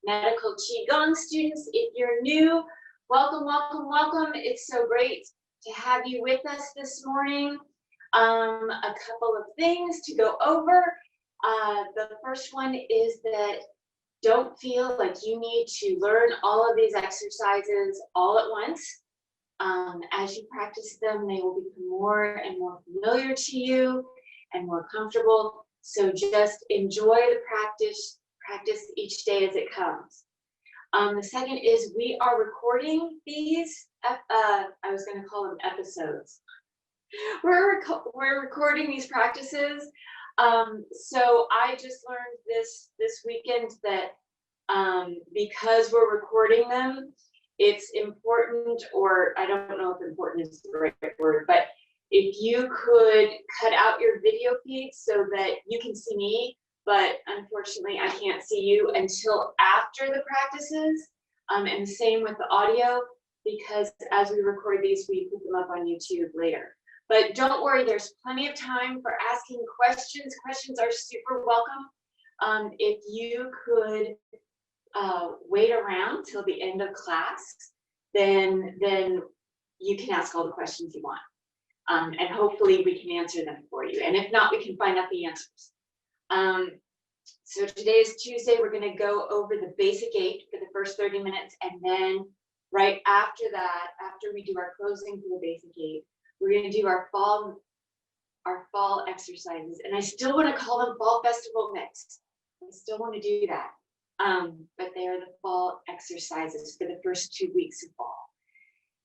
Medical Qigong students. If you're new, welcome, welcome, welcome. It's so great to have you with us this morning. A couple of things to go over. The first one is that don't feel like you need to learn all of these exercises all at once. As you practice them, they will become more and more familiar to you and more comfortable. So just enjoy the practice each day as it comes. The second is we are recording these, I was going to call them episodes. We're recording these practices. So I just learned this weekend that because we're recording them, it's important, or I don't know if important is the right word, but if you could cut out your video feed so that you can see me, but unfortunately I can't see you until after the practices, and the same with the audio, because as we record these, we put them up on YouTube later. But don't worry, there's plenty of time for asking questions. Questions are super welcome. If you could wait around till the end of class, then you can ask all the questions you want. And hopefully we can answer them for you. And if not, we can find out the answers. So today is Tuesday. We're going to go over the basic 8 for the first 30 minutes. And then right after that, after we do our closing for the basic 8, we're going to do our fall exercises. And I still want to call them Fall Festival Mix. I still want to do that. But they are the fall exercises for the first 2 weeks of fall.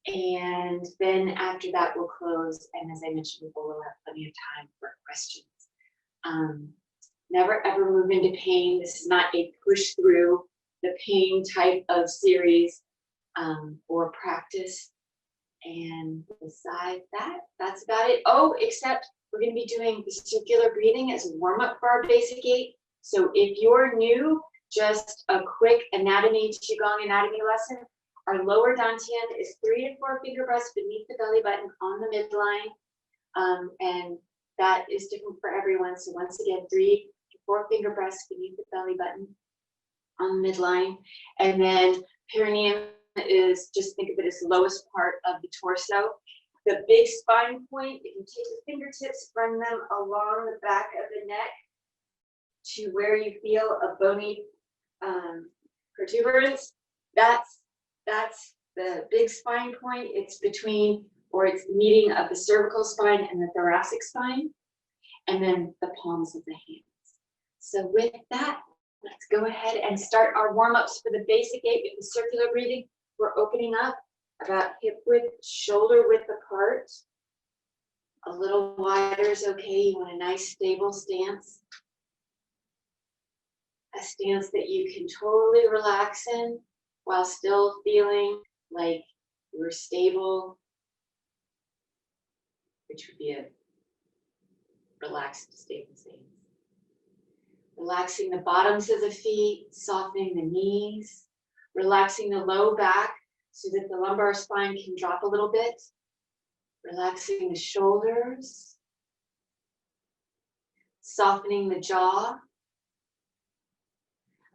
And then after that, we'll close. And as I mentioned before, we'll have plenty of time for questions. Never ever move into pain. This is not a push through the pain type of series or practice. And besides that, that's about it. Oh, except we're going to be doing the circular breathing as a warm up for our basic 8. So if you're new, just a quick Qigong anatomy lesson. Our lower dantian is 3 to 4 finger breaths beneath the belly button on the midline. And that is different for everyone. So once again, 3 to 4 finger breaths beneath the belly button on the midline. And then perineum is, just think of it as the lowest part of the torso. The big spine point, if you take the fingertips, run them along the back of the neck to where you feel a bony protuberance, that's the big spine point. It's between, or it's meeting of the cervical spine and the thoracic spine, and then the palms of the hands. So with that, let's go ahead and start our warm-ups for the basic 8 with the circular breathing. We're opening up about hip width, shoulder width apart. A little wider is okay. You want a nice stable stance. A stance that you can totally relax in while still feeling like you're stable, which would be a relaxed, stable stance. Relaxing the bottoms of the feet, softening the knees, relaxing the low back so that the lumbar spine can drop a little bit, relaxing the shoulders, softening the jaw,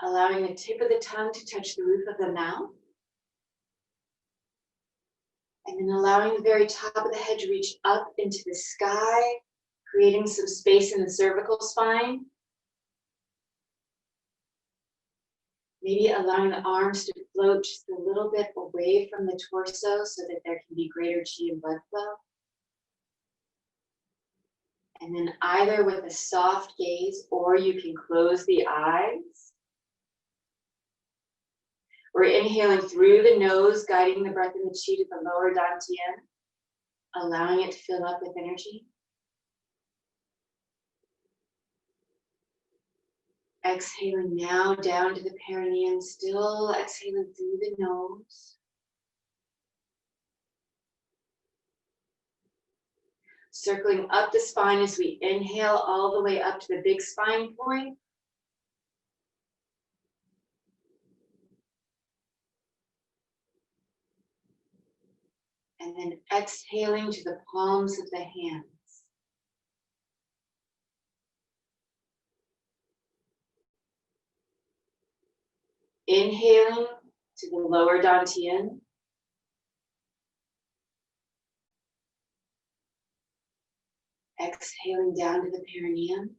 allowing the tip of the tongue to touch the roof of the mouth, and then allowing the very top of the head to reach up into the sky, creating some space in the cervical spine. Maybe allowing the arms to float just a little bit away from the torso so that there can be greater chi and blood flow. And then either with a soft gaze, or you can close the eyes. We're inhaling through the nose, guiding the breath and the chi to the lower dantian, allowing it to fill up with energy. Exhaling now down to the perineum, still exhaling through the nose. Circling up the spine as we inhale all the way up to the big spine point. And then exhaling to the palms of the hands. Inhaling to the lower dantian. Exhaling down to the perineum.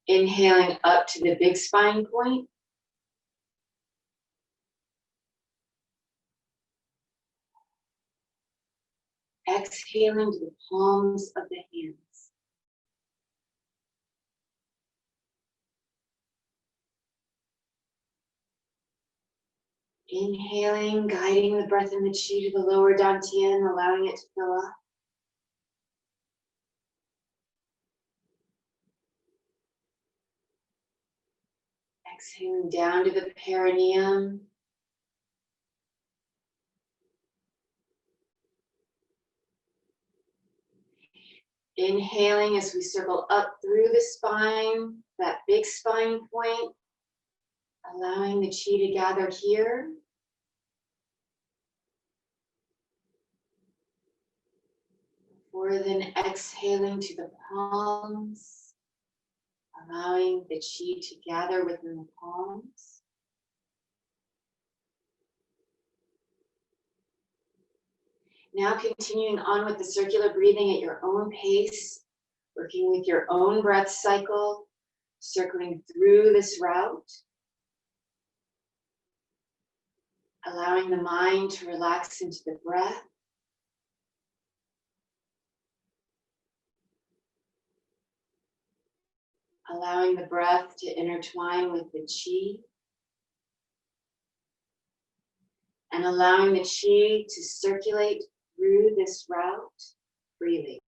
Inhaling up to the big spine point. Exhaling to the palms of the hands. Inhaling, guiding the breath and the chi to the lower dantian, allowing it to fill up. Exhaling down to the perineum. Inhaling as we circle up through the spine, that big spine point, allowing the chi to gather here. Before then exhaling to the palms, allowing the chi to gather within the palms. Now continuing on with the circular breathing at your own pace, working with your own breath cycle, circling through this route, allowing the mind to relax into the breath. Allowing the breath to intertwine with the chi. And allowing the chi to circulate through this route freely.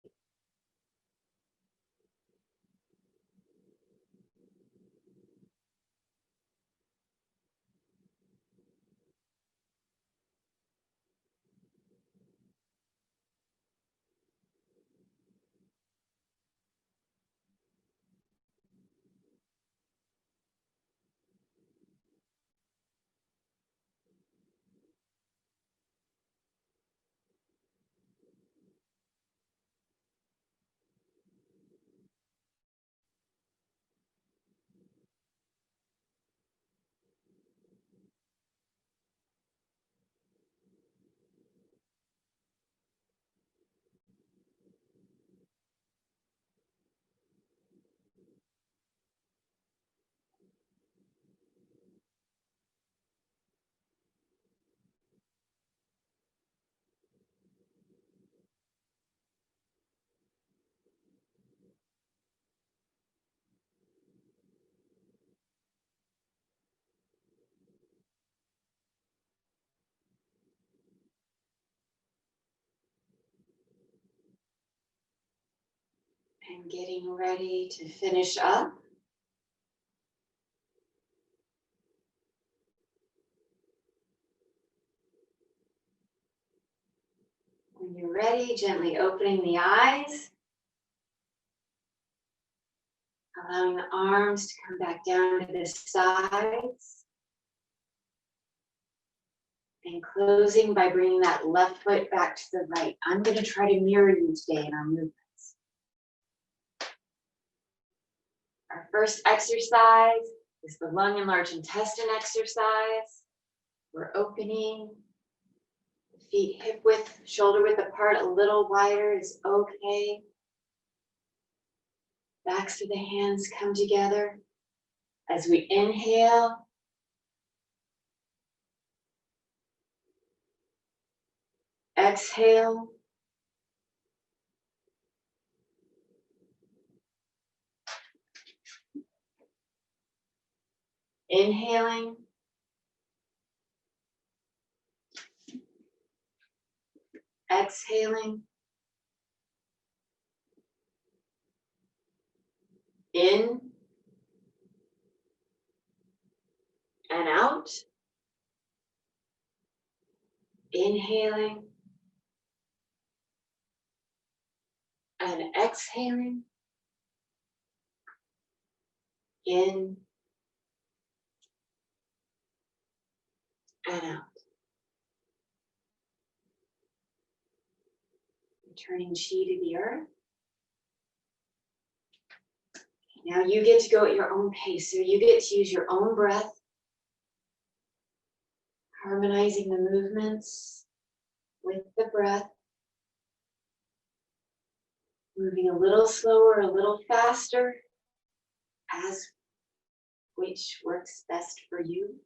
And getting ready to finish up. When you're ready, gently opening the eyes. Allowing the arms to come back down to the sides. And closing by bringing that left foot back to the right. I'm going to try to mirror you today in our movements. Our first exercise is the lung and large intestine exercise. We're opening. The feet hip width, shoulder width apart, a little wider is okay. Backs of the hands come together. As we inhale, exhale. Inhaling. Exhaling. In and out. Inhaling and exhaling. In and out. Returning chi to the earth. Now you get to go at your own pace, so you get to use your own breath, harmonizing the movements with the breath, moving a little slower, a little faster, as which works best for you.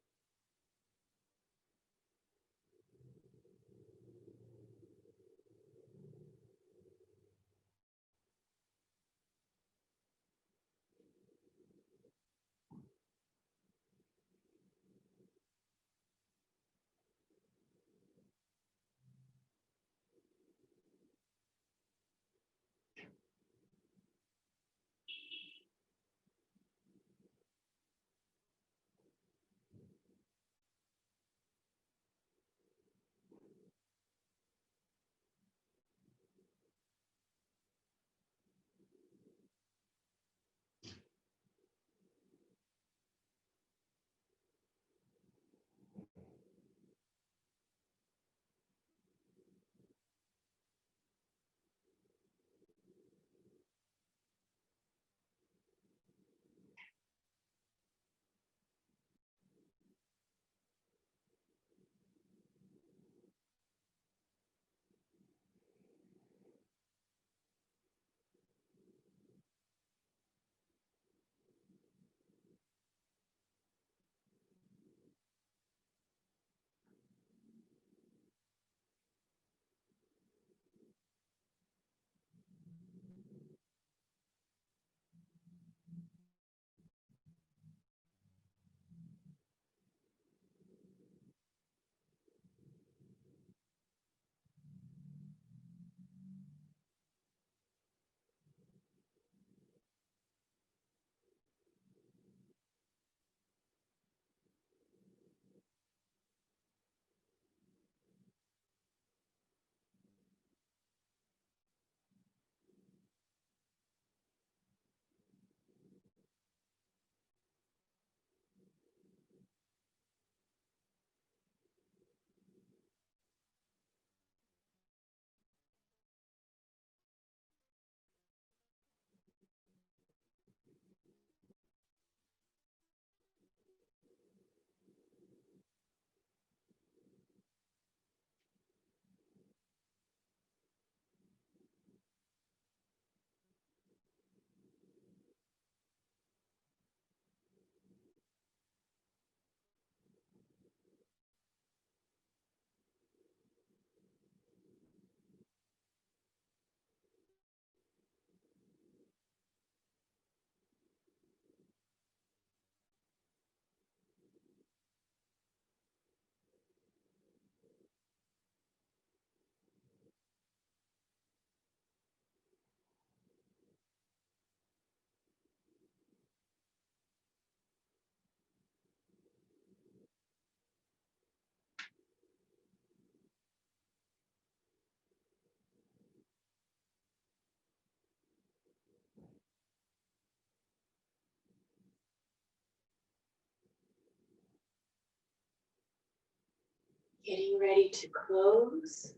Getting ready to close.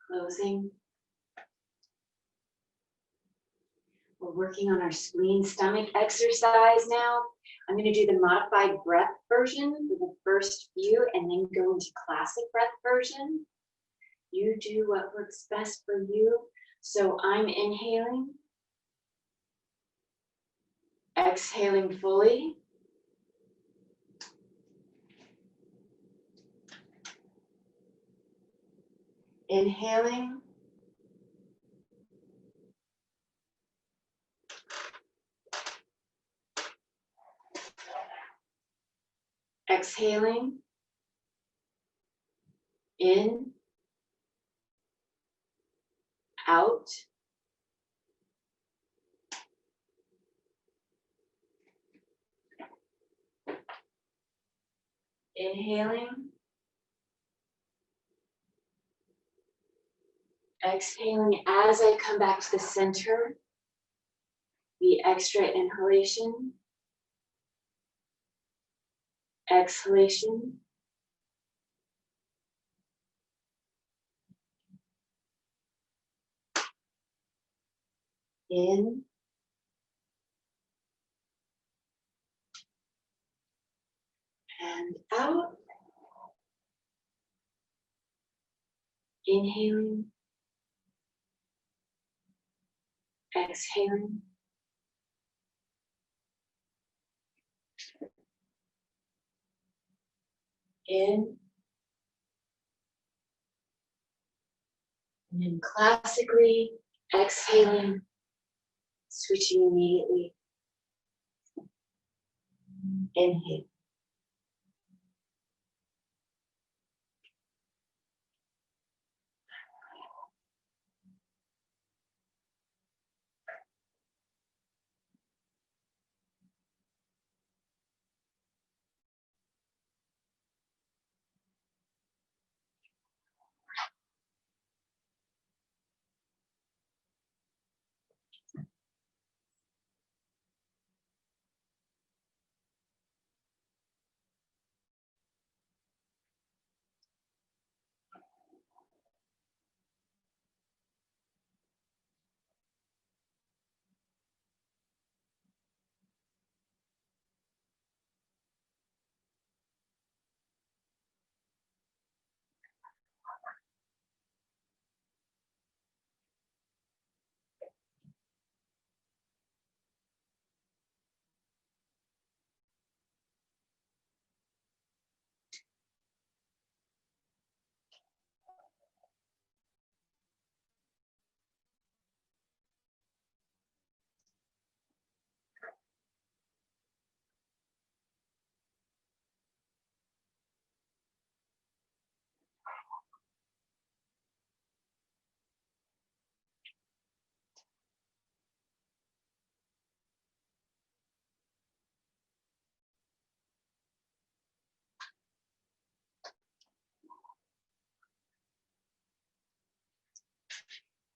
Closing. We're working on our spleen stomach exercise now. I'm going to do the modified breath version for the first few and then go into classic breath version. You do what works best for you. So I'm inhaling, exhaling fully. Inhaling. Exhaling. In. Out. Inhaling. Exhaling as I come back to the center. The extra inhalation. Exhalation. In. And out. Inhaling. Exhaling. In. And then classically exhaling, switching immediately. Inhale.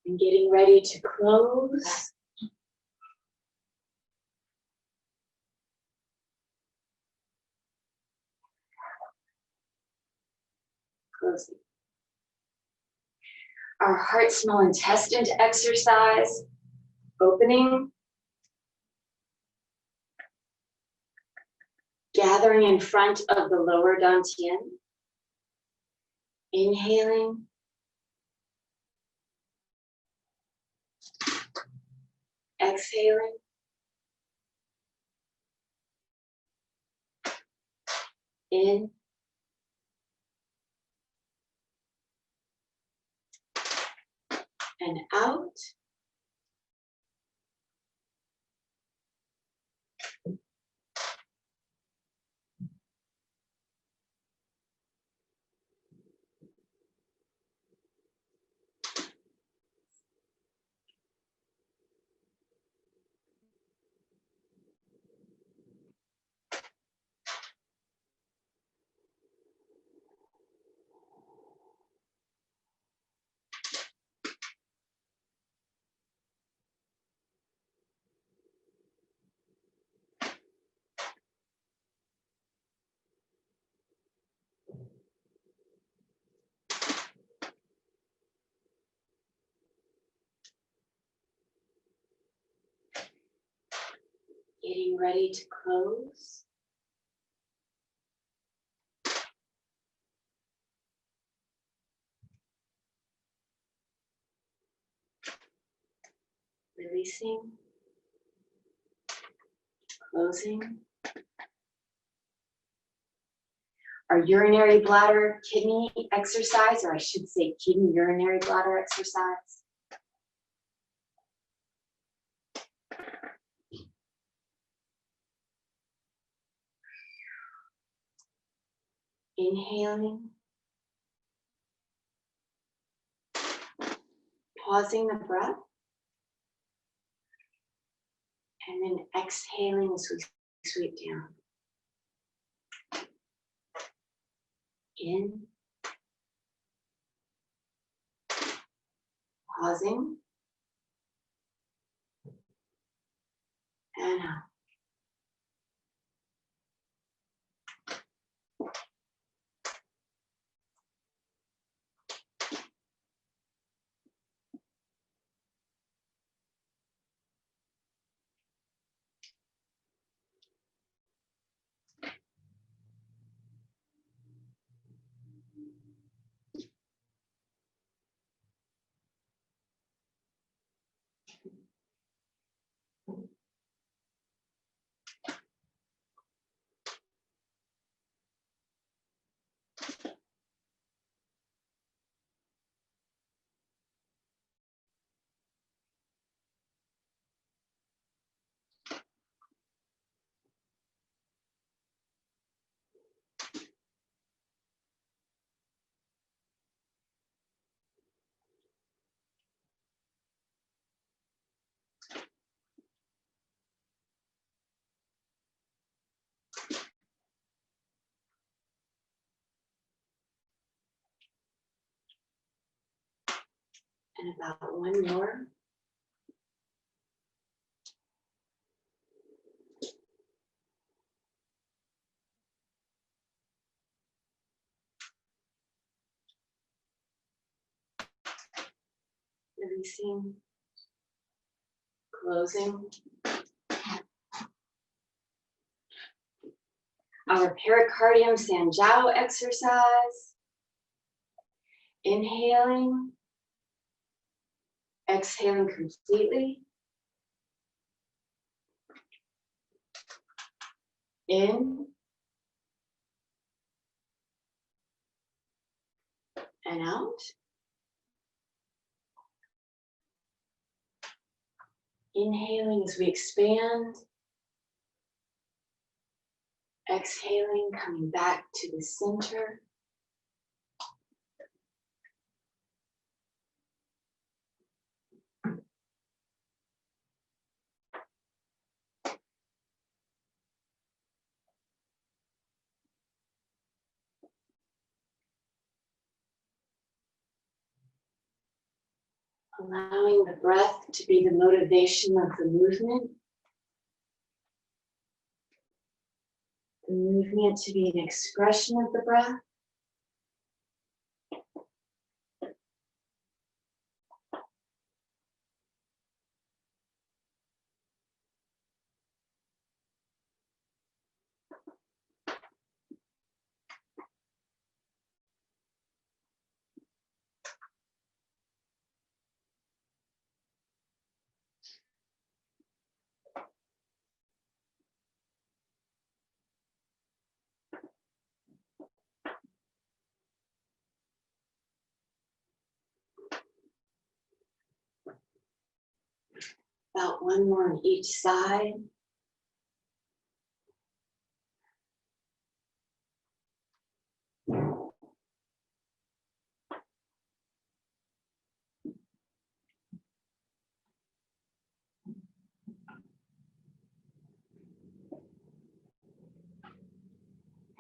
And getting ready to close. Closing. Our heart, small intestine exercise. Opening. Gathering in front of the lower dantian. Inhaling. Exhaling. In. And out. Getting ready to close. Releasing. Closing. Our urinary bladder kidney exercise, or I should say kidney urinary bladder exercise. Inhaling. Pausing the breath. And then exhaling as we sweep down. In. Pausing. And out. And about one more. Releasing, closing. Our pericardium Sanjiao exercise. Inhaling, exhaling completely. In and out. Inhaling as we expand. Exhaling, coming back to the center. Allowing the breath to be the motivation of the movement. The movement to be an expression of the breath. About one more on each side.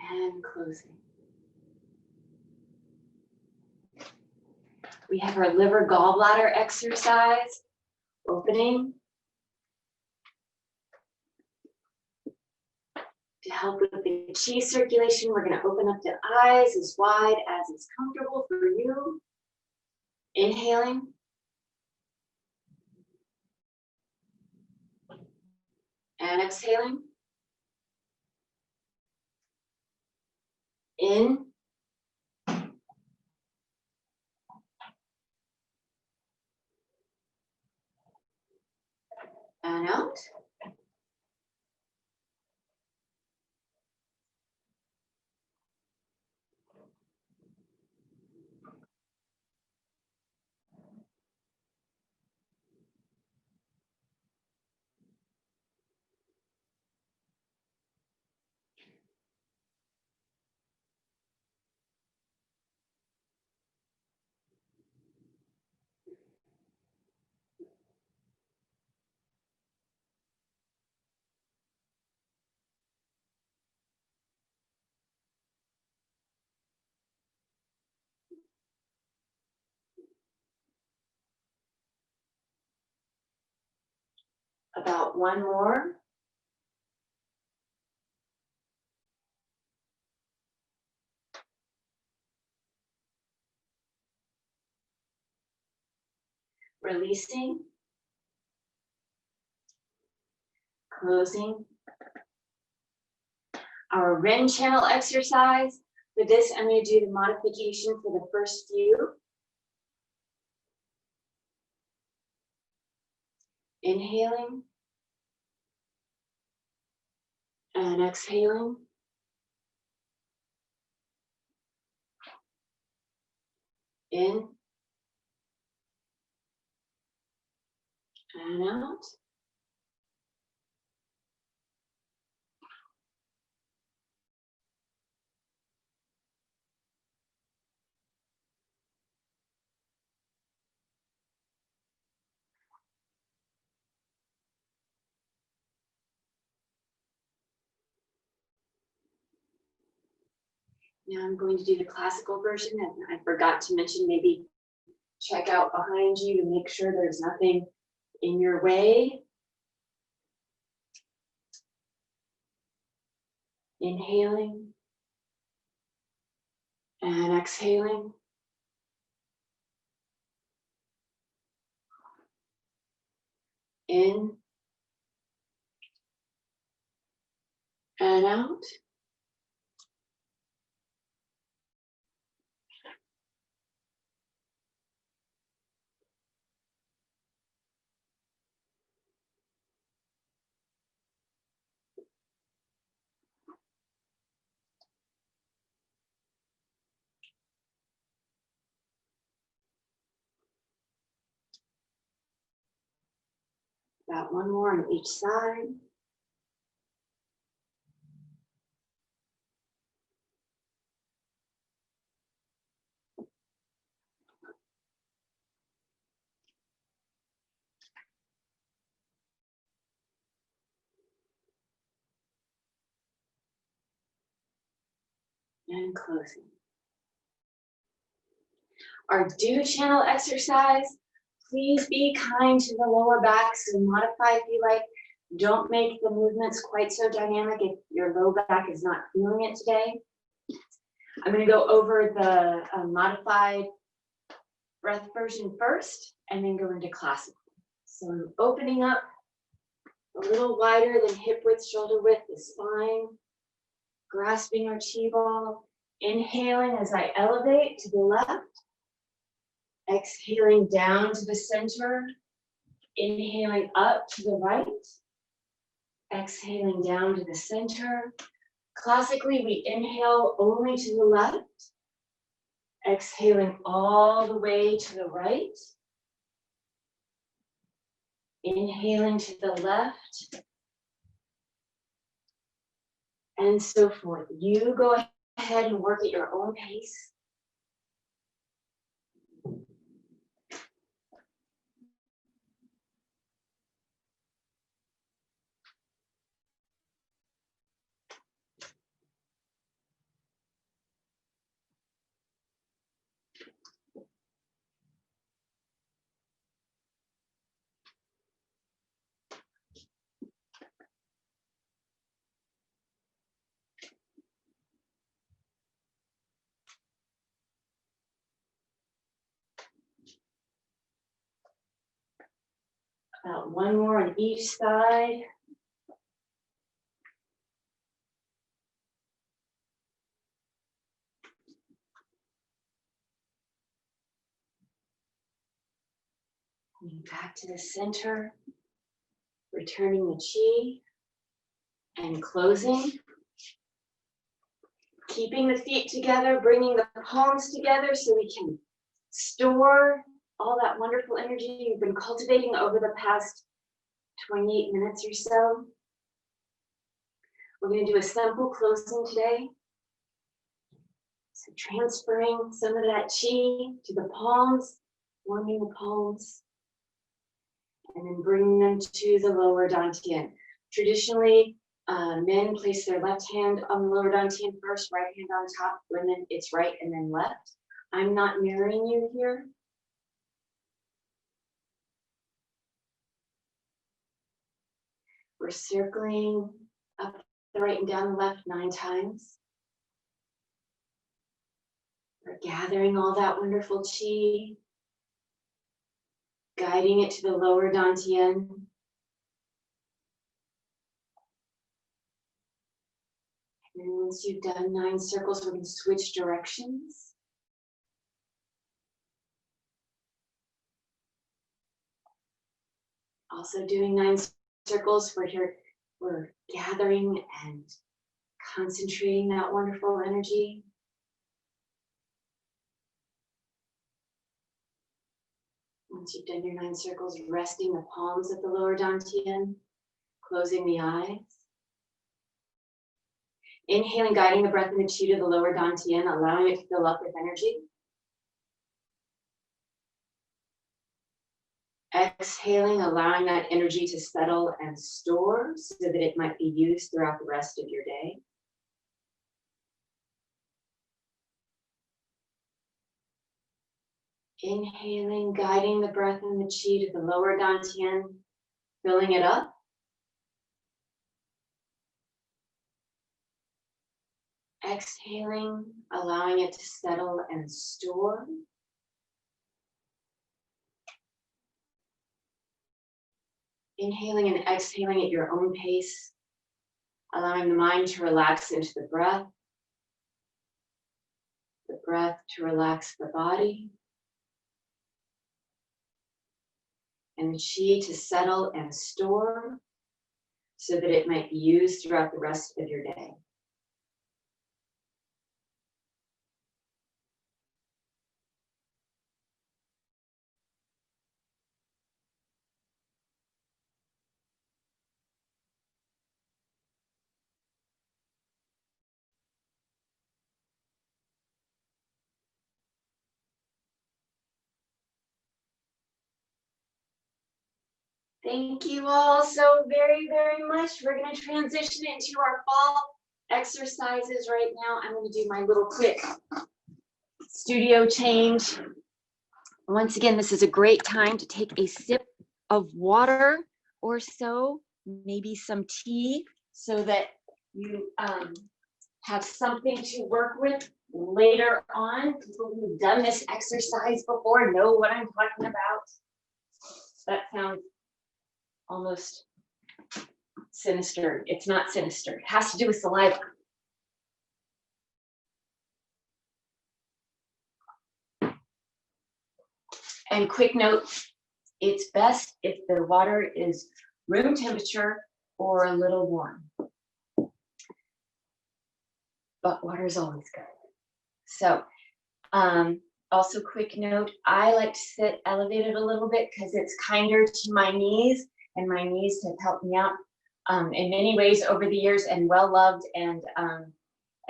And closing. We have our liver gallbladder exercise. Opening. To help with the chi circulation, we're going to open up the eyes as wide as is comfortable for you. Inhaling. And exhaling. In. And out. About one more. Releasing. Closing. Our Ren channel exercise. For this, I'm going to do the modification for the first few. Inhaling. And exhaling. In. And out. Now I'm going to do the classical version, and I forgot to mention maybe Check out behind you to make sure there's nothing in your way. Inhaling and exhaling. In and out. About one more on each side. And closing. Our do channel exercise, please be kind to the lower back, so modify if you like. Don't make the movements quite so dynamic if your low back is not feeling it today. I'm going to go over the modified breath version first and then go into classical. So I'm opening up a little wider than hip width, shoulder width, the spine, grasping our chi ball, inhaling as I elevate to the left, exhaling down to the center, inhaling up to the right, exhaling down to the center. Classically, we inhale only to the left, exhaling all the way to the right, inhaling to the left, and so forth. You go ahead and work at your own pace. About one more on each side. Back to the center, returning the chi and closing. Keeping the feet together, bringing the palms together so we can store all that wonderful energy you've been cultivating over the past 28 minutes or so. We're going to do a simple closing today. So transferring some of that chi to the palms, warming the palms, and then bringing them to the lower dantian. Traditionally, men place their left hand on the lower dantian first, right hand on top. Women, it's right and then left. I'm not mirroring you here. We're circling up the right and down the left 9 times. We're gathering all that wonderful chi, guiding it to the lower dantian. And once you've done 9 circles, we're going to switch directions. Also doing 9 circles, we're gathering and concentrating that wonderful energy. Once you've done your 9 circles, resting the palms at the lower dantian, closing the eyes. Inhaling, guiding the breath and the chi to the lower dantian, allowing it to fill up with energy. Exhaling, allowing that energy to settle and store so that it might be used throughout the rest of your day. Inhaling, guiding the breath and the chi to the lower dantian, filling it up. Exhaling, allowing it to settle and store. Inhaling and exhaling at your own pace, allowing the mind to relax into the breath to relax the body, and the chi to settle and store so that it might be used throughout the rest of your day. Thank you all so very, very much. We're going to transition into our fall exercises right now. I'm going to do my little quick studio change. Once again, this is a great time to take a sip of water or so, maybe some tea, so that you have something to work with later on. People who've done this exercise before know what I'm talking about. That sounds almost sinister. It's not sinister. It has to do with saliva. And quick note, it's best if the water is room temperature or a little warm. But water is always good. So, also quick note, I like to sit elevated a little bit because it's kinder to my knees, and my knees have helped me out in many ways over the years and well loved, and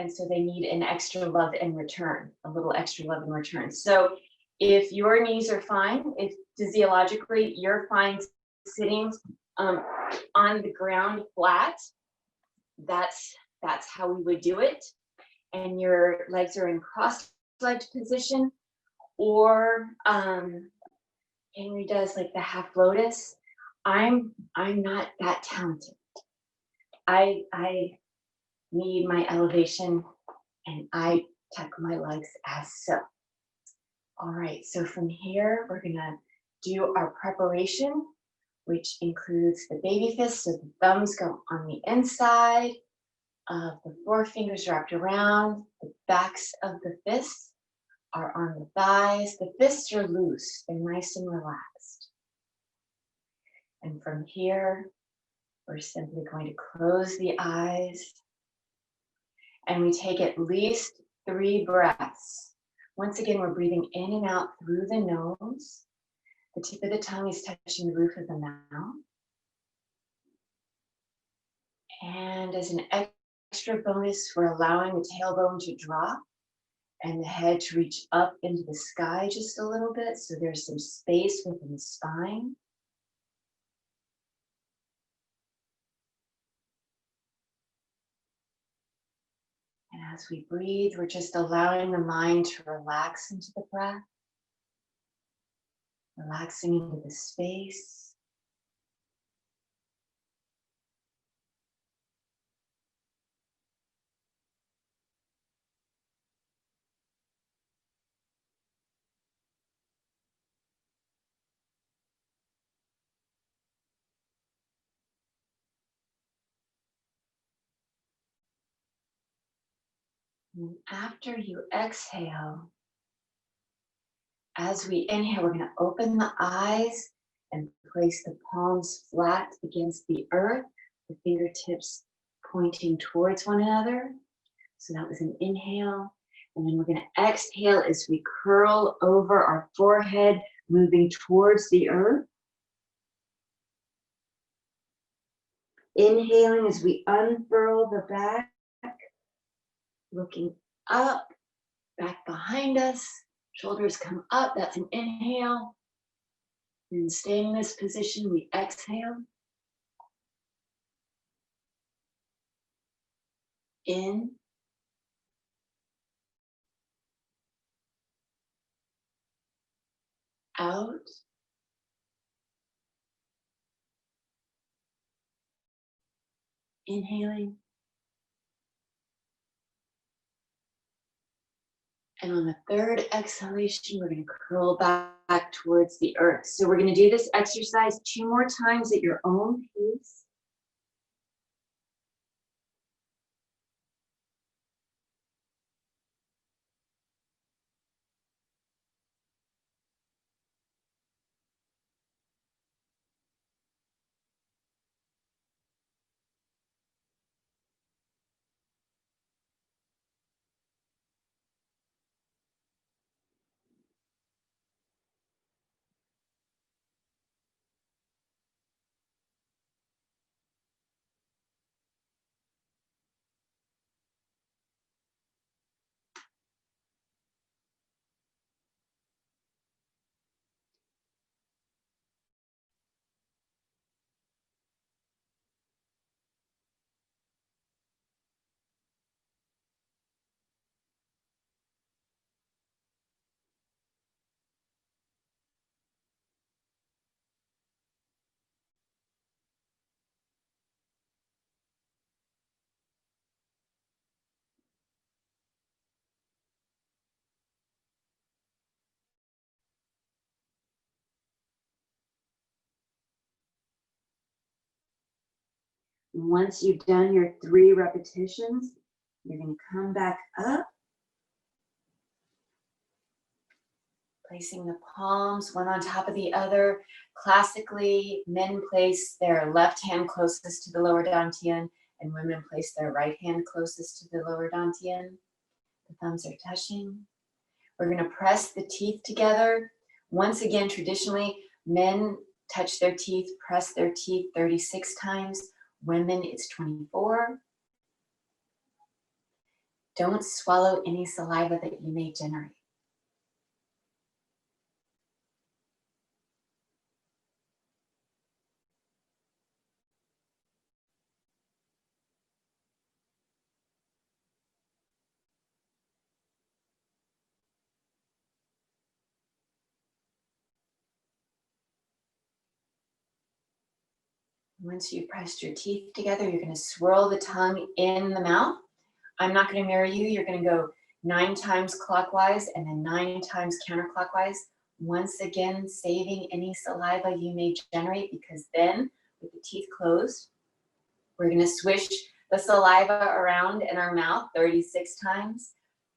so they need an extra love in return, a little extra love in return. So if your knees are fine, if physiologically you're fine sitting on the ground flat, that's how we would do it. And your legs are in cross-legged position, or Henry does like the half lotus. I'm not that talented. I need my elevation, and I tuck my legs as so. All right, so from here, we're gonna do our preparation, which includes the baby fist. So the thumbs go on the inside of the forefingers wrapped around. The backs of the fists are on the thighs. The fists are loose, they're nice and relaxed. And from here, we're simply going to close the eyes, and we take at least 3 breaths. Once again, we're breathing in and out through the nose. The tip of the tongue is touching the roof of the mouth. And as an extra bonus, we're allowing the tailbone to drop and the head to reach up into the sky just a little bit, so there's some space within the spine. And as we breathe, we're just allowing the mind to relax into the breath, relaxing into the space. And after you exhale, as we inhale, we're going to open the eyes and place the palms flat against the earth, the fingertips pointing towards one another. So that was an inhale. And then we're going to exhale as we curl over our forehead, moving towards the earth. Inhaling as we unfurl the back, looking up, back behind us, shoulders come up, that's an inhale. And staying in this position, we exhale. In. out. Inhaling. And on the third exhalation, we're going to curl back towards the earth. So we're going to do this exercise 2 more times at your own pace. Once you've done your 3 repetitions, you're going to come back up, placing the palms one on top of the other. Classically, men place their left hand closest to the lower dantian, and women place their right hand closest to the lower dantian. The thumbs are touching. We're going to press the teeth together. Once again, traditionally, men touch their teeth, press their teeth 36 times. Women, it's 24. Don't swallow any saliva that you may generate. Once you've pressed your teeth together, you're going to swirl the tongue in the mouth. I'm not going to mirror you. You're going to go 9 times clockwise and then 9 times counterclockwise. Once again, saving any saliva you may generate, because then, with the teeth closed, we're going to swish the saliva around in our mouth 36 times.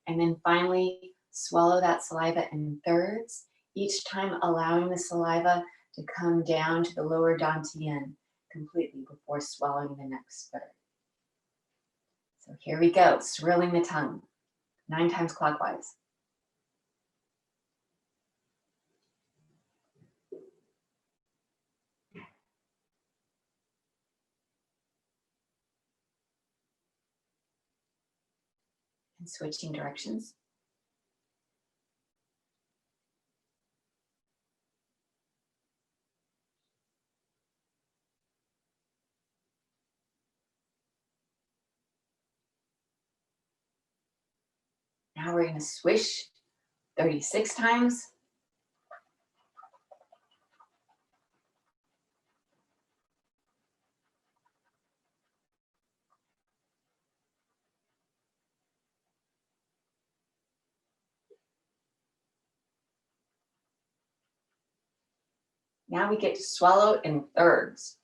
And then finally, swallow that saliva in thirds, each time allowing the saliva to come down to the lower dantian completely before swallowing the next third. So here we go, swirling the tongue, 9 times clockwise. And switching directions. Now we're going to swish 36 times. Now we get to swallow in thirds.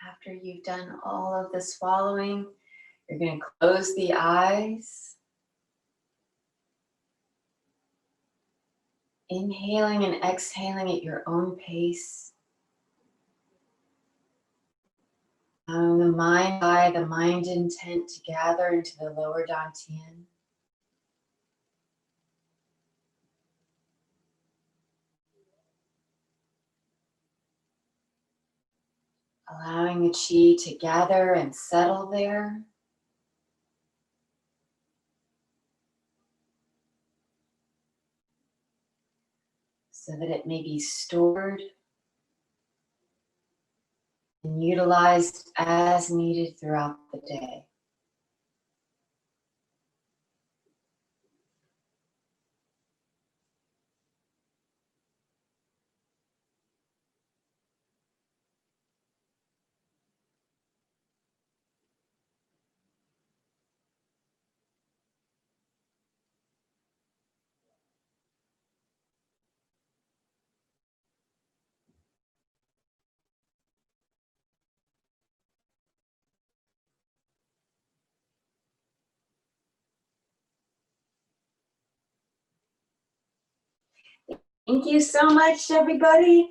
After you've done all of the swallowing, you're going to close the eyes. Inhaling and exhaling at your own pace. Allowing the mind eye, the mind intent to gather into the lower dantian. allowing the chi to gather and settle there. So that it may be stored and utilized as needed throughout the day. Thank you so much, everybody.